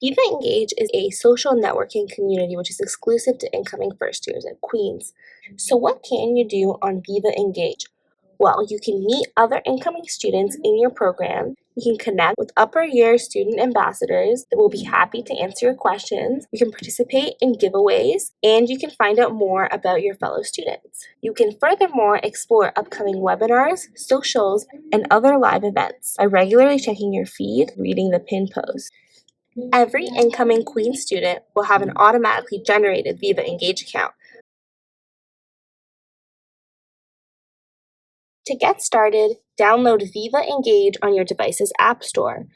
Viva Engage is a social networking community which is exclusive to incoming first years at Queen's. So what can you do on Viva Engage? Well, you can meet other incoming students in your program. You can connect with upper year student ambassadors that will be happy to answer your questions. You can participate in giveaways, and you can find out more about your fellow students. You can furthermore explore upcoming webinars, socials, and other live events by regularly checking your feed, reading the pinned post. Every incoming Queen student will have an automatically generated Viva Engage account. To get started, download Viva Engage on your device's App Store.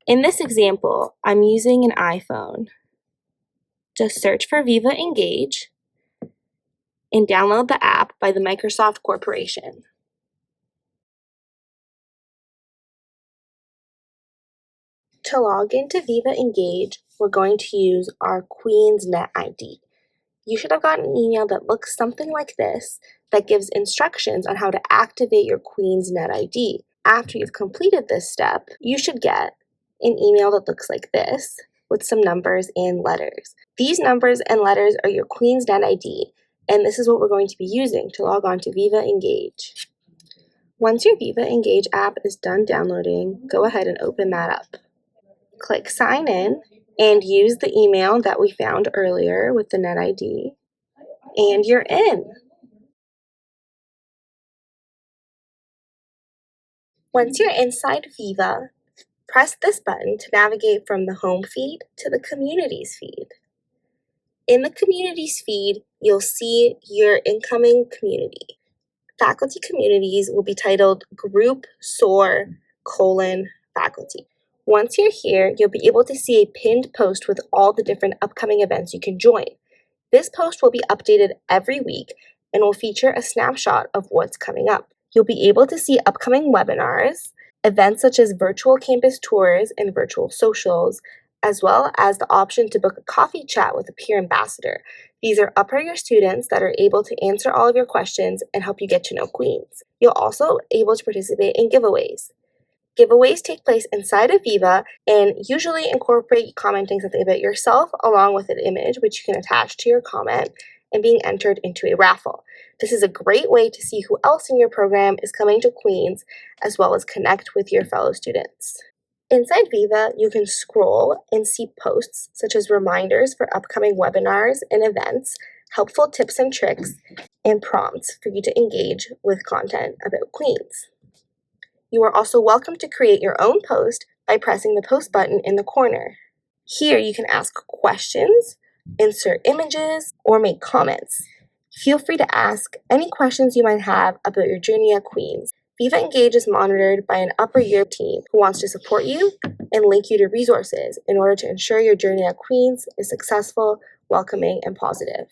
In this example, I'm using an iPhone. Just search for Viva Engage and download the app by the Microsoft Corporation. To log into Viva Engage, we're going to use our Queen's Net ID. You should have gotten an email that looks something like this that gives instructions on how to activate your Queen's Net ID. After you've completed this step, you should get an email that looks like this with some numbers and letters. These numbers and letters are your Queen's Net ID, and this is what we're going to be using to log on to Viva Engage. Once your Viva Engage app is done downloading, go ahead and open that up. Click Sign In and use the email that we found earlier with the Net ID, and you're in. Once you're inside Viva, press this button to navigate from the home feed to the communities feed. In the communities feed, you'll see your incoming community. Faculty communities will be titled Group SOAR: Faculty. Once you're here, you'll be able to see a pinned post with all the different upcoming events you can join. This post will be updated every week and will feature a snapshot of what's coming up. You'll be able to see upcoming webinars, events such as virtual campus tours and virtual socials, as well as the option to book a coffee chat with a peer ambassador. These are upper year students that are able to answer all of your questions and help you get to know Queens. You'll also be able to participate in giveaways. Giveaways take place inside of Viva and usually incorporate commenting something about yourself along with an image which you can attach to your comment and being entered into a raffle. This is a great way to see who else in your program is coming to Queens, as well as connect with your fellow students. Inside Viva, you can scroll and see posts such as reminders for upcoming webinars and events, helpful tips and tricks, and prompts for you to engage with content about Queens. You are also welcome to create your own post by pressing the post button in the corner. Here you can ask questions, insert images, or make comments. Feel free to ask any questions you might have about your journey at Queens. Viva Engage is monitored by an upper year team who wants to support you and link you to resources in order to ensure your journey at Queens is successful, welcoming, and positive.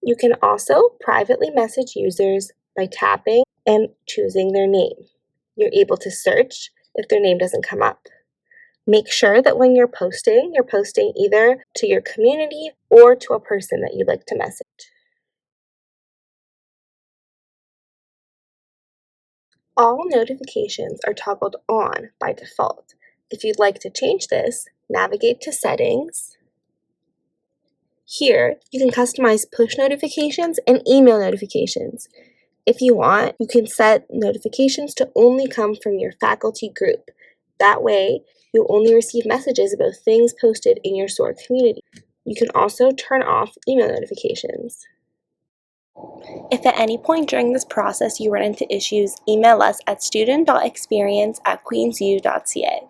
You can also privately message users by tapping and choosing their name. You're able to search if their name doesn't come up. Make sure that when you're posting either to your community or to a person that you'd like to message. All notifications are toggled on by default. If you'd like to change this, navigate to Settings. Here, you can customize push notifications and email notifications. If you want, you can set notifications to only come from your faculty group. That way, you'll only receive messages about things posted in your SOAR community. You can also turn off email notifications. If at any point during this process you run into issues, email us at student.experience@queensu.ca.